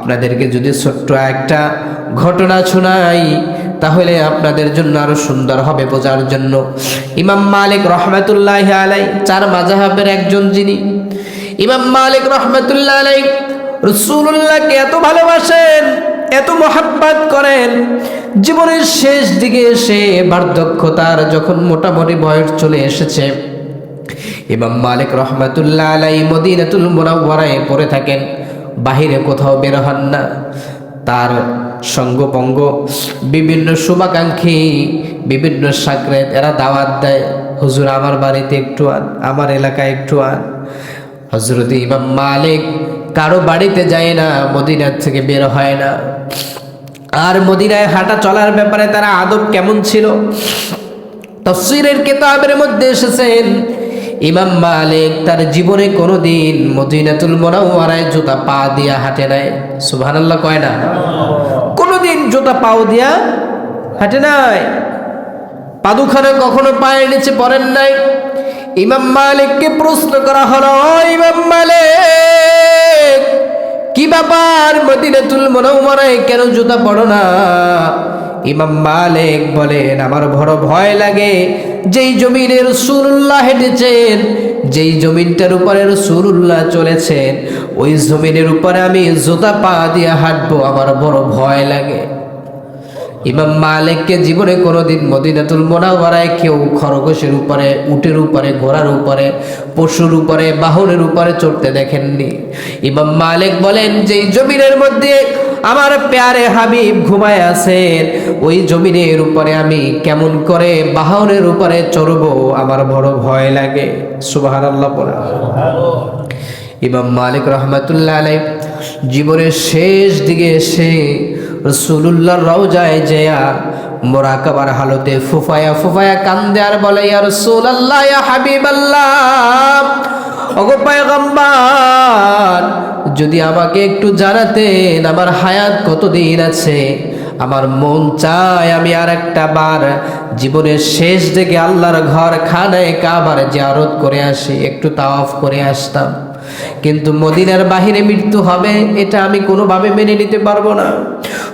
আপনাদেরকে যদি ছোট্ট একটা ঘটনা শোনাই তাহলে আপনাদের জন্য আরো সুন্দর হবে বোঝার জন্য। ইমাম মালিক রহমাতুল্লাহি আলাইহি, চার মাযহাবের একজন যিনি, ইমাম মালিক রহমাতুল্লাহি আলাইহি রাসূলুল্লাহকে এত ভালোবাসেন, এত মহব্বত করেন, জীবনের শেষ দিকে এসে বার্ধক্যতার যখন মোটামুটি বয়স চলে এসেছে, ইমাম মালিক রহমাতুল্লাহ আলাইহি মদিনাতুল মুনাওয়ারায় পড়ে থাকেন, বাহিরে কোথাও বের হন না। তার সঙ্গপঙ্গ বিভিন্ন শুভাকাঙ্ক্ষী, বিভিন্ন সাকরেত, এরা দাওয়াত দেয়, হুজুর আমার বাড়িতে একটু আন, আমার এলাকায় একটু আন। হযরত ইমাম মালিক কারো বাড়িতে যায় না, মদিনার থেকে বের হয় না। আর মদিনায় হাঁটা চলার ব্যাপারে তারা আদব কেমন ছিল, তাফসীরের কিতাবের মধ্যে এসেছেন ইমাম মালিক তার জীবনে কোনোদিন মদিনাতুল মুনাওয়ারায় জুতা পা দিয়া হাঁটে নাই। সুবহানাল্লাহ কয় না? কোনোদিন জুতা পাও দিয়া হাঁটে নাই, পাদুখানা কখনো পায়ের নিচে পড়েন নাই। ইমাম মালিককে প্রশ্ন করা হলো, ইমাম মালিক কি ব্যাপার, মদিনাতুল মুনাওয়ারায় কেন জুতা পরো না? ইমাম মালিক বলেন, আমার বড় ভয় লাগে, যেই জমিনে রাসূলুল্লাহ হেঁটেছেন, যেই জমিনটার উপরে রাসূলুল্লাহ চলেছেন, ওই জমিনের উপরে আমি জুতা পা দিয়ে হাঁটবো, আমার বড় ভয় লাগে। ইমাম মালিককে জীবনে কোনোদিন মদিনাতুল মুনাওয়ারায় কেউ খরগোশের উপরে, উটের উপরে, ঘোড়ার উপরে, পশুর উপরে, বাহনের উপরে চড়তে দেখেননি। ইমাম মালিক বলেন, যেই জমিনের মধ্যে আমার প্যারে হাবিব ঘুমায় আছেন, ওই জমিনের উপরে আমি কেমন করে বাহনের উপরে চড়বো, আমার বড় ভয় লাগে। সুবহানাল্লাহ পড়া। ইমাম মালিক রহমাতুল্লাহ আলাইহি জীবনের শেষ দিকে এসে রাসূলুল্লাহর রওজায় যেয়া মুরাকাবার হালতে ফুফায়া ফুফায়া কান্দে আর বলে, ইয়া রাসূলুল্লাহ, ইয়া হাবিবাল্লাহ, ওগো পয়গম্বর, যদি আমাকে একটু জানাতেন আমার হায়াত কতদিন আছে, আমার মন চায় আমি আর একটা বার জীবনের শেষ দিকে আল্লাহর ঘর খানায়ে কাবার জিয়ারত করে আসি, একটু তাওয়াফ করে আসতাম, কিন্তু মদিনার বাহিরে মৃত্যু হবে এটা আমি কোনোভাবে মেনে নিতে পারবো না।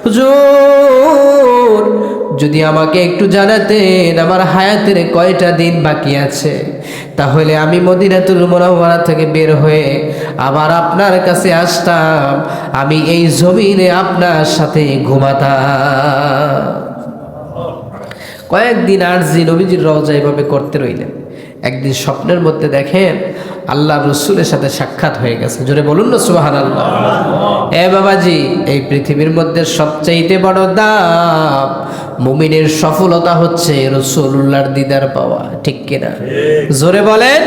হুজুর, যদি আমাকে একটু জানাতেন আমার হায়াতের কয়টা দিন বাকি আছে, তাহলে আমি মদিনাতুল মুনাওয়ারা থেকে বের হয়ে আবার আপনার কাছে আসতাম, আমি এই জমিনে আপনার সাথে ঘুমাতাম। কয়েকদিন আরজি নবীজির রওজা এভাবে করতে রইলেন। একদিন স্বপ্নের মধ্যে দেখেন আল্লাহ রসুলের সাথে সাক্ষাৎ হয়ে গেছে। জোরে বলুন না সুবহানাল্লাহ। এ বাবাজি, এই পৃথিবীর মধ্যে সবচাইতে বড় দাম মুমিনের সফলতা হচ্ছে রাসূলুল্লাহর দিদার পাওয়া, ঠিক কিনা? জোরে বলেন।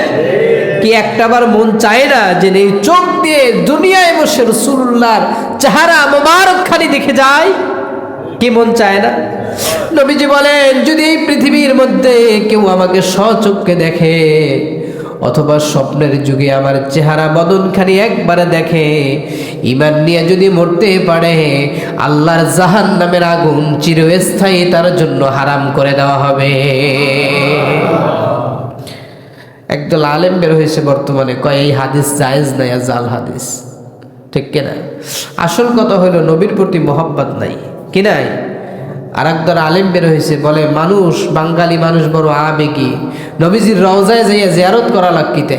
কি একটাবার মন চায় না যে এই চোখ দিয়ে দুনিয়ায় বসে রাসূলুল্লাহর চেহারা মোবারক খালি দেখে যায়? কি মন চায় না? নবীজি বলেন, যদি এই পৃথিবীর মধ্যে কেউ আমাকে স্বচক্ষে দেখে অথবা স্বপ্নের যুগে আমার চেহারা বদনখানি একবারে দেখে, ঈমান নিয়ে যদি মরতে পারে, আল্লাহর জাহান্নামের আগুন চিরস্থায়ী তার জন্য হারাম করে দেওয়া হবে। একদল আলেম বের হয়েছে বর্তমানে, কয় এই হাদিস জায়েজ নাই, জাল হাদিস, ঠিক কিনা? আসল কথা হলো নবীর প্রতি মহব্বত নাই, কি নাই? আর একদল আলেম বের হয়েছে, বলে মানুষ, বাঙালি মানুষ বড় আবেগী, নবীজির রওজায় যাইয়া জিয়ারত করা লাগকিতে,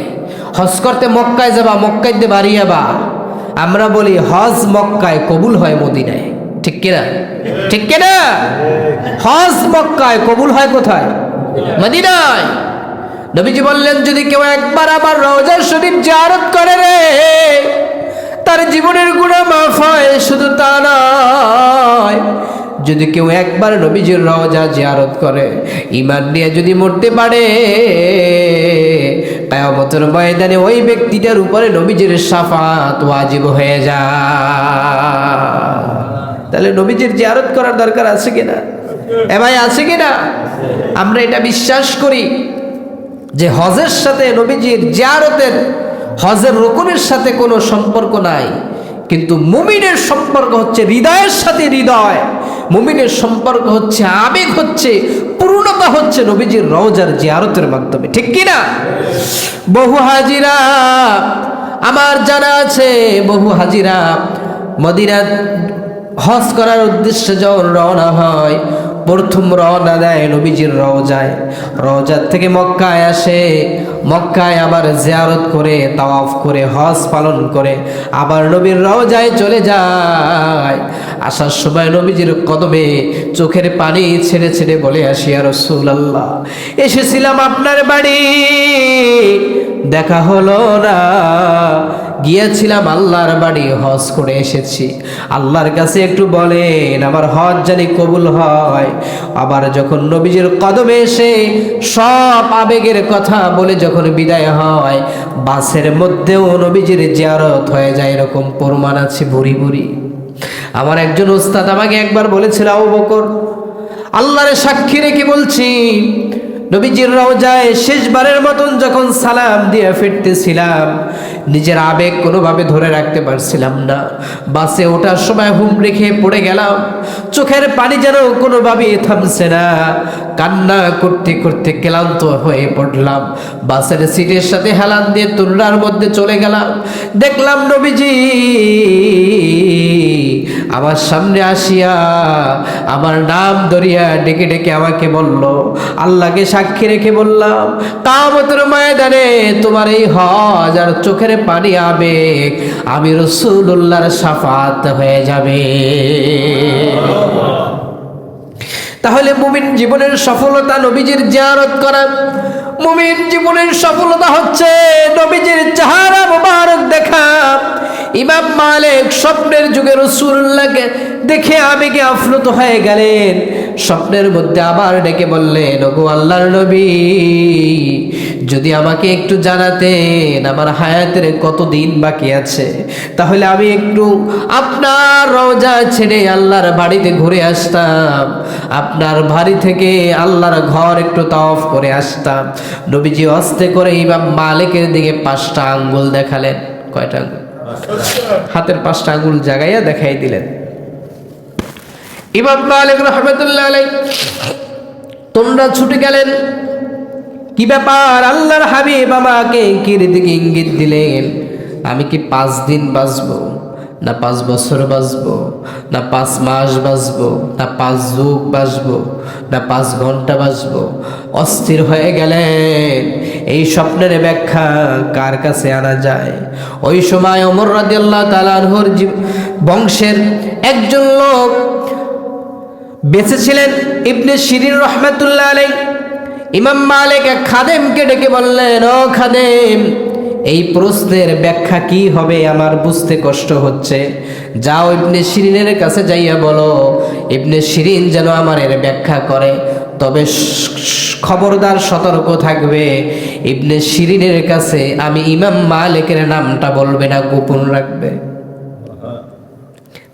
হজ করতে মক্কায় যাবা, মক্কায় দিয়ে বাড়ি যাবা। আমরা বলি হজ মক্কায়, কবুল হয় মদিনায়, ঠিক কিনা? ঠিক কিনা? হজ মক্কায়, কবুল হয় কোথায়? মদিনায়। নবীজি বললেন, যদি কেউ একবার আমার রওজা শরীফ জিয়ারত করে রে, তার জীবনের গুনাহ মাফ হয়। শুধু তা নয়, যদি কেউ একবার নবীজির রওজা জিয়ারত করে, ঈমান নিয়ে যদি মরতে পারে, কিয়ামতের ময়দানে ওই ব্যক্তিটার উপরে নবীজির শাফাত ওয়াজিব হয়ে যায়। তাহলে নবীজির জিয়ারত করার দরকার আছে কিনা? এ ভাই, আছে কিনা? আমরা এটা বিশ্বাস করি যে হজের সাথে নবীজির জিয়ারতের, হজের রুকুনের সাথে কোনো সম্পর্ক নাই, কিন্তু মুমিনের সম্পর্ক হচ্ছে হৃদয়ের সাথে হৃদয়, মুমিনের সম্পর্ক হচ্ছে আবেগ, হচ্ছে পূর্ণতা হচ্ছে নবীজির রওজার জিয়ারতের মাধ্যমে, ঠিক কিনা? বহু হাজিরা আমার জানা আছে, বহু হাজিরা মদিনা হজ করার উদ্দেশ্যে যখন রওনা হয়, প্রথম রওনা দেয় নবীজির রওজায়। রওজার থেকে মক্কায় আসে, মক্কায় আবার জিয়ারত করে, তাওয়াফ করে, হজ পালন করে আবার নবীর রওজায় চলে যায়। আসার সময় নবীজির কদমে চোখের পানি ছেড়ে ছেড়ে বলে আসি, ইয়া রাসূলুল্লাহ, এসেছিলাম আপনার বাড়ি, দেখা হলো না। গিয়েছিলাম আল্লাহর বাড়ি, হজ করে এসেছি। আল্লাহর কাছে একটু বলেন আমার হজ জানি কবুল হয়। আবার যখন নবীজির কদমে এসে সব আবেগের কথা বলে যখন বিদায় হয়, বাসের মধ্যেও নবীজির জিয়ারত হয়ে যায়, এরকম প্রমাণ আছে ভুরি ভুরি। আমার একজন উস্তাদ আমাকে একবার বলেছিল, আবু বকর, আল্লাহর সাক্ষী রেখে বলছি, নবীজির রওজায় শেষবারের মতন যখন সালাম দিয়ে ফিরতেছিলাম, নিজের আবেগ কোনোভাবে ধরে রাখতে পারছিলাম না। বাসে ওঠার সময় হুমড়ি খেয়ে পড়ে গেলাম, চোখের পানি যেন কোনোভাবেই থামছে না, কান্না করতে করতে ক্লান্ত হয়ে পড়লাম। বাসের সিটের সাথে হেলান দিয়ে তুলনার মধ্যে চলে গেলাম। দেখলাম নবীজি আমার সামনে আসিয়া আমার নাম ধরিয়া ডেকে ডেকে আমাকে বলল, আল্লাহকে সাক্ষী রেখে বললাম, কিয়ামতের ময়দানে তোমার এই হজ আর চোখের পানি আবেগ আমি রাসূলুল্লাহর শাফাআত হয়ে যাবে। তাহলে মুমিন জীবনের সফলতা নবীজির জিয়ারত করা। মুমিন জীবনের সফলতা হচ্ছে নবীজির চেহারা মোবারক দেখা। ইমাম মালিক স্বপ্নের যুগে রাসূলুল্লাহকে দেখে আবেগে আপ্লুত হয়ে গেলেন। স্বপ্নের মধ্যে আবার ডেকে বললেন, ওগো আল্লাহর নবী, যদি আমাকে একটু জানাতেন আমার হায়াতের কতদিন বাকি আছে, তাহলে আমি একটু আপনার রওজা ছেড়ে আল্লাহর বাড়িতে ঘুরে আসতাম, আপনার বাড়ি থেকে আল্লাহর ঘর একটু তাওয়াফ করে আসতাম। নবীজি আস্তে করে ইমাম মালিকের দিকে 5টা আঙ্গুল দেখালেন। কয়টা আঙ্গুল? হাতের 5টা আঙ্গুল জাগাইয়া দেখাই দিলেন। ইমাম মালিক রাহমাতুল্লাহ আলাইহি তোমরা ছুটে গেলেন, কি ব্যাপার? আল্লাহর হাবিব আমাকে দিকে ইঙ্গিত দিলেন, আমি কি 5 দিন বাঁচবো, না 5 বছর বাঁচবো, না 5 মাস বাঁচবো, না 5 যুগ বাঁচবো, না 5 ঘন্টা বাঁচবো? অস্থির হয়ে গেলেন। এই স্বপ্নের ব্যাখ্যা কার কাছে আনা যায়? ওই সময় ওমর রাদিয়াল্লাহু তাআলা আনহুর বংশের একজন লোক বেঁচে ছিলেন, ইবনে শিরিন রহমাতুল্লাহ আলাইহি। ইমাম মালিক এক খাদেমকে ডেকে বললেন, ও খাদেম, এই প্রশ্নের ব্যাখ্যা কি হবে আমার বুঝতে কষ্ট হচ্ছে, যাও ইবনে শিরিনের কাছে যাইয়া বলো, ইবনে শিরিন যেন আমার এর ব্যাখ্যা করে। তবে খবরদার, সতর্ক থাকবে, ইবনে শিরিনের কাছে আমি ইমাম মালিকের নামটা বলবে না, গোপন রাখবে।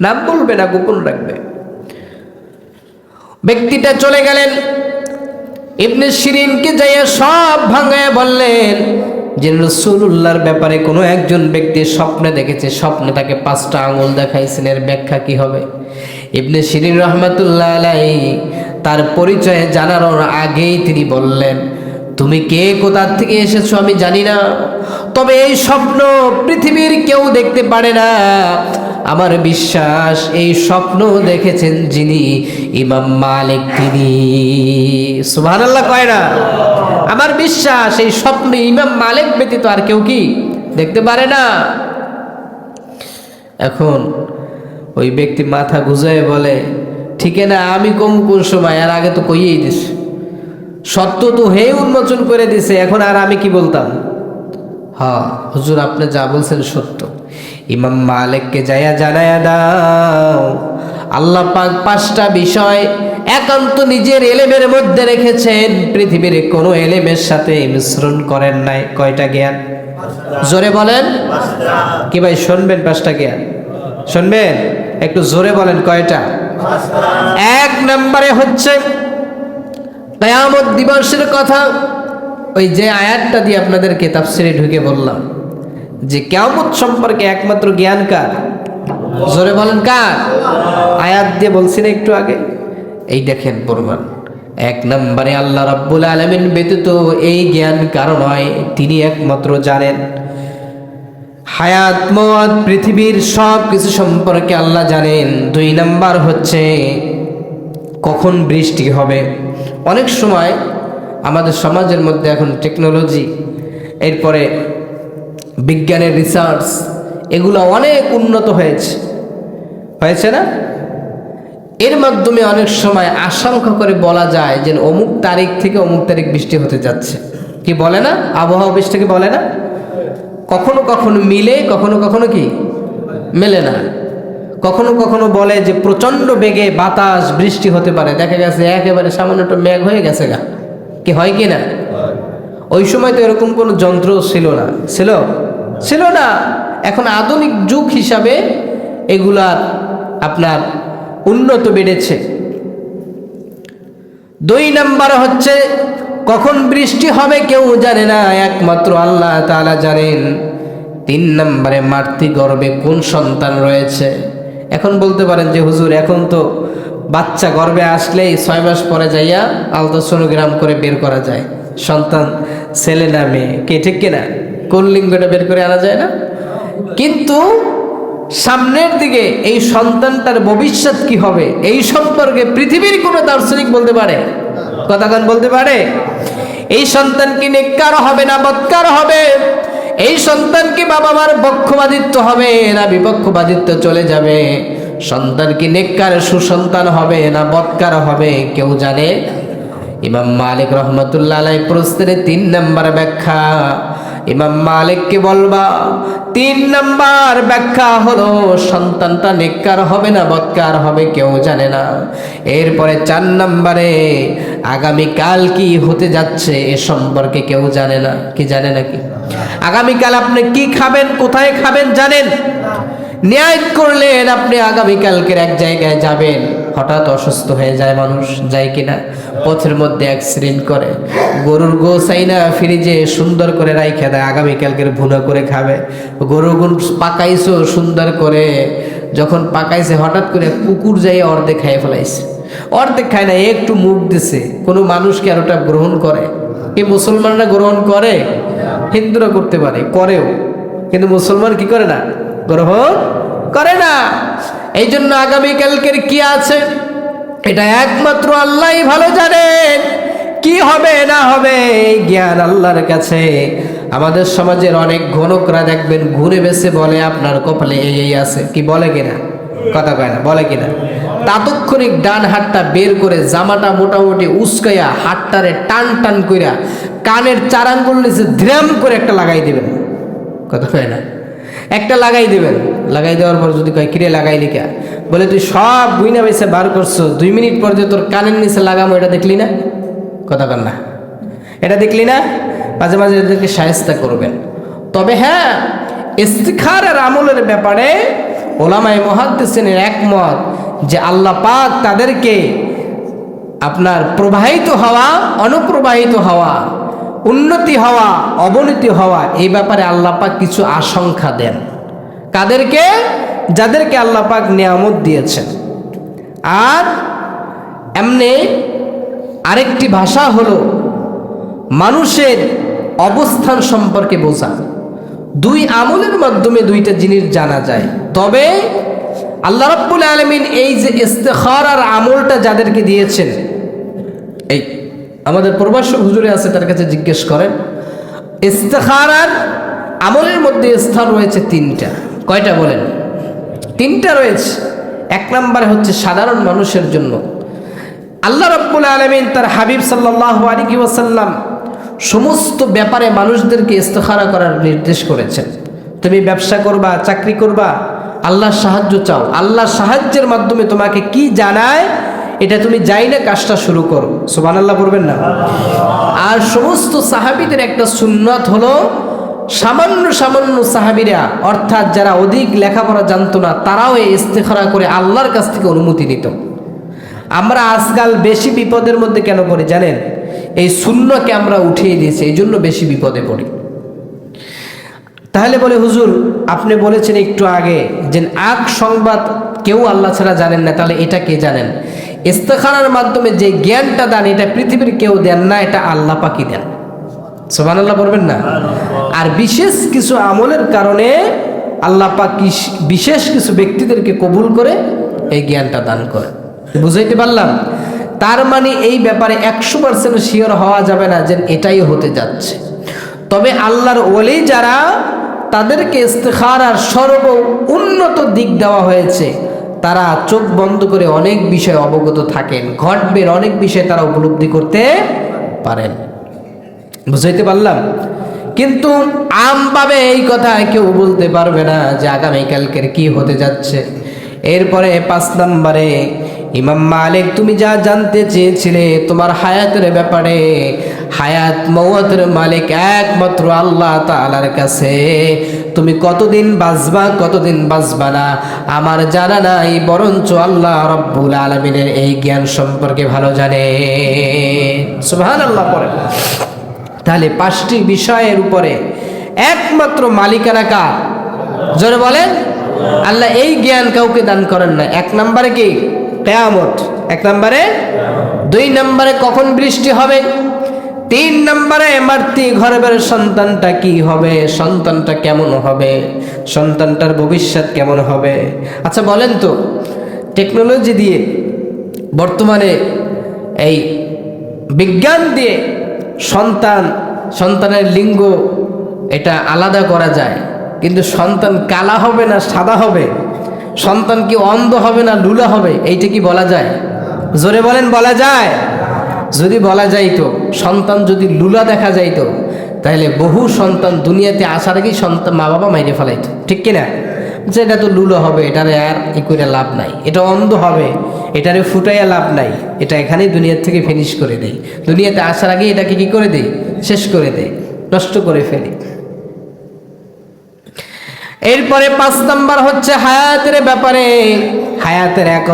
নাম বলবে না, গোপন রাখবে। ব্যক্তিটা চলে গেলেন। ইবনে শিরিনকে যাইয়া সব ভাঙায় বললেন যে রাসূলুল্লাহর ব্যাপারে কোনো একজন ব্যক্তি স্বপ্নে দেখেছে, স্বপ্নে তাকে 5টা আঙ্গুল দেখাইছেন, এর ব্যাখ্যা কি হবে? ইবনে শিরিন রহমাতুল্লাহ আলাইহি তার পরিচয় জানানোর আগেই তিনি বললেন, তুমি কে, কোথা থেকে এসেছো আমি জানি না, তবে এই স্বপ্ন পৃথিবীর কেউ দেখতে পারে না। আমার বিশ্বাস এই স্বপ্ন দেখেছেন যিনি, ইমাম মালিক তিনি। সুবহানাল্লাহ কয় না? আমার বিশ্বাস এই স্বপ্ন ইমাম মালিক ব্যতীত আর কেউ কি দেখতে পারে না। এখন ওই ব্যক্তি মাথা গুজায় বলে, ঠিক না, আমি কম কোন সময়, আর আগে তো কইয়েই দিস, সত্য তো হে উন্মোচন করে দিছে, এখন আর আমি কি বলতাম? হ্যাঁ হুজুর, আপনি যা বলছেন সত্য। ইমাম মালিককে যাইয়া জানায়া দাও, আল্লাহ পাক 5টা বিষয় একান্ত নিজের এলেমের মধ্যে রেখেছেন, পৃথিবীর কোনো এলেমের সাথে মিশ্রণ করেন নাই। কয়টা জ্ঞান? জোরে বলেন। কি ভাই শুনবেন? 5টা জ্ঞান শুনবেন? একটু জোরে বলেন, কয়টা? 1 নম্বরে হচ্ছে কিয়ামত দিবসের কথা। ওই যে আয়াতটা দিয়ে আপনাদেরকে তাফসীরে ঢুকে বললাম যে কিয়ামত সম্পর্কে একমাত্র জ্ঞান কার? জোরে বলেন, কার? আয়াত দিয়ে বলছি না একটু আগে? এই দেখেন প্রমাণ। 1 নম্বরে আল্লাহ রাব্বুল আলামিন ব্যতীত এই জ্ঞান কারো নয়, তিনি একমাত্র জানেন। হায়াত মওত পৃথিবীর সব কিছু সম্পর্কে আল্লাহ জানেন। 2 নাম্বার হচ্ছে কখন বৃষ্টি হবে। অনেক সময় আমাদের সমাজের মধ্যে এখন টেকনোলজি, এরপরে বিজ্ঞানের রিসার্চ, এগুলো অনেক উন্নত হয়েছে না? এর মাধ্যমে অনেক সময় আশঙ্কা করে বলা যায় যে অমুক তারিখ থেকে অমুক তারিখ বৃষ্টি হতে যাচ্ছে। কি বলে না? আবহাওয়া বৃষ্টিকে বলে না? কখনো কখনো মিলে, কখনো কখনো কি মেলে না। কখনো কখনো বলে যে প্রচণ্ড বেগে বাতাস বৃষ্টি হতে পারে, দেখা গেছে একেবারে সামান্য একটা মেঘ হয়ে গেছে গা। কি হয় কি না? ওই সময় তো এরকম কোনো যন্ত্র ছিল না। এখন আধুনিক যুগ হিসাবে এগুলার আপনার উন্নত বেড়েছে। 2 নাম্বার হচ্ছে কখন বৃষ্টি হবে কেউ জানে না, একমাত্র আল্লাহ তাআলা জানেন। 3 নম্বরে মাতৃগর্ভে কোন সন্তান রয়েছে। এখন বলতে পারেন যে হুজুর এখন তো বাচ্চা গর্ভে আসলেই 6 মাস পরে যাইয়া আলট্রাসোনোগ্রাম করে বের করা যায় সন্তান ছেলে না মেয়ে। কে ঠিক কিনা? কোন লিঙ্গটা বের করে আনা যায় না? কিন্তু সামনের দিকে এই সন্তানটার ভবিষ্যৎ কি হবে এই সম্পর্কে পৃথিবীর কোনো দার্শনিক বলতে পারে? কথাগান বলতে পারে? এই সন্তান কি নেককার হবে না বদকার হবে? এই সন্তান কি বাবা মার পক্ষপাতিত্ব হবে না বিপক্ষপাতিত্ব চলে যাবে? সন্তান কি নেককার সুসন্তান হবে না বদকার হবে কেউ জানে? ইমাম মালিক রহমতুল্লাহ আলাইহি প্রশ্নের 3 নম্বর ব্যাখ্যা। ইমাম মালিককে বলবা 3 নম্বর ব্যাখ্যা হলো সন্তানটা নেককার হবে না বদকার হবে কেউ জানে না। এরপরে 4 নম্বরে আগামীকাল কি হতে যাচ্ছে এ সম্পর্কে কেউ জানে না। কি জানে নাকি? আগামীকাল আপনি কি খাবেন, কোথায় খাবেন জানেন? নিয়ত করলেন আপনি আগামীকালকের এক জায়গায় যাবেন, হঠাৎ অসুস্থ হয়ে যায় মানুষ, যায় কিনা? পথের মধ্যে অ্যাক্সিডেন্ট করে, গরুর গোসাইনা ফ্রিজে সুন্দর করে রাইখা দেয়, আগামীকালকের ভুনা করে খাবে। গরুর গুণ পাকাইছো সুন্দর করে, যখন পাকাইছে হঠাৎ করে কুকুর যাই অর্ধেক খাইয়ে ফেলাইছে। অর্ধেক খায় না, একটু মুখ দিছে। কোনো মানুষকে আর ওটা গ্রহণ করে? এই মুসলমানরা গ্রহণ করে, হিন্দুরা করতে পারে, করেও, কিন্তু মুসলমান কি করে না? গ্রহণ করে না। এই জন্য আগামীকালকের কি আছে এটা একমাত্র আল্লাহই ভালো জানেন। কি হবে না হবে এই জ্ঞান আল্লাহর কাছে। আমাদের সমাজের অনেক ঘনকরা দেখবেন ঘুরে বেছে বলে আপনার কপালে এই আছে। কি বলে কিনা? কথা কয় না, বলে কিনা? তাৎক্ষণিক ডান হাতটা বের করে জামাটা মোটামুটি উস্কাইয়া হাতটারে টান টান কইরা কানের 4 আঙ্গুল নিচে ধ্রাম করে একটা লাগাই দিবেন। কথা কয় না? একটা লাগাই দেবেন। লাগাই দেওয়ার পর যদি কয় কিরে লাগাই লিখা, বলে তুই সব গুইনা বেছে বার করছো, 2 মিনিট পর যে তোর কানের নিচে লাগামো এটা দেখলি না? কথা কন না, এটা দেখলি না? মাঝে মাঝে এদেরকে শায়েস্তা করবেন। তবে হ্যাঁ, ইস্তিখারার আমলের ব্যাপারে ওলামায়ে মুহাদ্দিসিনের একমত যে আল্লাহ পাক তাদেরকে আপনার প্রবাহিত হওয়া, অনুপ্রবাহিত হওয়া, উন্নতি হওয়া, অবনতি হওয়া এই ব্যাপারে আল্লাহ পাক কিছু আশঙ্কা দেন। কাদেরকে? যাদেরকে আল্লাহ পাক নিয়ামত দিয়েছেন। আর এমনি আরেকটি ভাষা হলো মানুষের অবস্থান সম্পর্কে বোঝা। 2 আমলের মাধ্যমে 2টা জিনিস জানা যায়। তবে আল্লাহ রাব্বুল আলামিন এই যে ইস্তিখারার আমলটা যাদেরকে দিয়েছেন, এই আমাদের প্রভাষক হুজুরে আছে, তার কাছে জিজ্ঞেস করেন। ইস্তিখারার আমলের মধ্যে স্থান রয়েছে 3টা। কয়টা বলেন? 3টা রয়েছে। 1 নম্বরে হচ্ছে সাধারণ মানুষের জন্য। আল্লাহ রাব্বুল আলামিন তার হাবিব সাল্লাল্লাহু আলাইহি ওয়াসাল্লাম সমস্ত ব্যাপারে মানুষদেরকে ইস্তিখারা করার নির্দেশ করেছেন। তুমি ব্যবসা করবা, চাকরি করবা, আল্লাহর সাহায্য চাও, আল্লাহর সাহায্যের মাধ্যমে তোমাকে কি জানায় এটা তুমি যাই না কাজটা শুরু করো। সুবহানাল্লাহ পড়বেন না? আর সমস্ত সাহাবীদের একটা সুন্নাত হলো সামান্য সামান্য সাহাবীরা, অর্থাৎ যারা অধিক লেখাপড়া জানতো না, তারাও এই ইস্তিখারা করে আল্লাহর কাছ থেকে অনুমতি নিত। আমরা আজকাল বেশি বিপদের মধ্যে কেন পড়ি জানেন? এই সুন্নাহকে আমরা উঠিয়ে দিয়েছি, এই জন্য বেশি বিপদে পড়ি। তাহলে বলে হুজুর আপনি বলেছেন একটু আগে যে আগ সংবাদ কেউ আল্লাহ ছাড়া জানেন না, তাহলে এটা কে জানেন? ইস্তিখারার মাধ্যমে যে জ্ঞানটা দেন এটা পৃথিবীর কেউ দেন না, এটা আল্লাহ পাকই দেন। সুবহানাল্লাহ পড়বেন না? আর বিশেষ কিছু আমলের কারণে আল্লাহ পাক বিশেষ কিছু ব্যক্তিদেরকে কবুল করে এই জ্ঞানটা দান করে। বুঝাইতে পারলাম? তার মানে এই ব্যাপারে 100% শিওর হওয়া যাবে না যে এটাই হতে যাচ্ছে। তবে আল্লাহর ওলি যারা, তাদেরকে ইস্তিখারার সর্ব উন্নত দিক দেওয়া হয়েছে, তারা চোখ বন্ধ করে অনেক বিষয় অবগত থাকেন, ঘটবেন অনেক বিষয় তারা উপলব্ধি করতে পারেন। বুঝাইতে পারলাম? কিন্তু আমভাবে এই কথা কেউ বলতে পারবে না যে আগামীকালকের কি হতে যাচ্ছে। এরপরে 5 নম্বরে, ইমাম মালিক তুমি যা জানতে চেয়েছিলে তোমার হায়াতের ব্যাপারে, হায়াত মওয়াতের মালিক একমাত্র আল্লাহ তাআলার কাছে। তুমি কতদিন বাঁচবা কতদিন বাঁচবা না আমার জানা নাই, বরঞ্চ আল্লাহ রব্বুল আলামিনের এই জ্ঞান সম্পর্কে ভালো জানে। সুবহানাল্লাহ পড়েন। তাহলে 5টি বিষয়ের উপরে একমাত্র মালিকানা কার? জোরে বলেন। আল্লাহ এই জ্ঞান কাউকে দান করেন না। 1 নম্বরে কি? কিয়ামত। 1 নম্বরে। 2 নম্বরে কখন বৃষ্টি হবে। 3 নম্বরে মাতৃ গর্ভের সন্তানটা কি হবে, সন্তানটা কেমন হবে, সন্তানটার ভবিষ্যৎ কেমন হবে। আচ্ছা বলেন তো, টেকনোলজি দিয়ে বর্তমানে এই বিজ্ঞান দিয়ে সন্তানের লিঙ্গ এটা আলাদা করা যায়, কিন্তু সন্তান কালা হবে না সাদা হবে, সন্তান কি অন্ধ হবে না লুলা হবে, এইটা কি বলা যায়? জোরে বলেন, বলা যায়? যদি বলা যাইতো, সন্তান যদি লুলা দেখা যাইতো, তাহলে বহু সন্তান দুনিয়াতে আসার আগেই মা বাবা মাইরে ফেলাইতো, ঠিক কিনা? যে এটা তো লুলো হবে, এটারে আর ই করে লাভ নাই, এটা অন্ধ হবে, এটারে ফুটাইয়া লাভ নাই, এটা এখানেই দুনিয়ার থেকে ফিনিশ করে দেয়, দুনিয়াতে আসার আগে এটাকে কি করে দেয়, শেষ করে দেয়, নষ্ট করে ফেলে। এরপরে 5 নাম্বার হচ্ছে হায়াতের ব্যাপারে। হায়াতের এক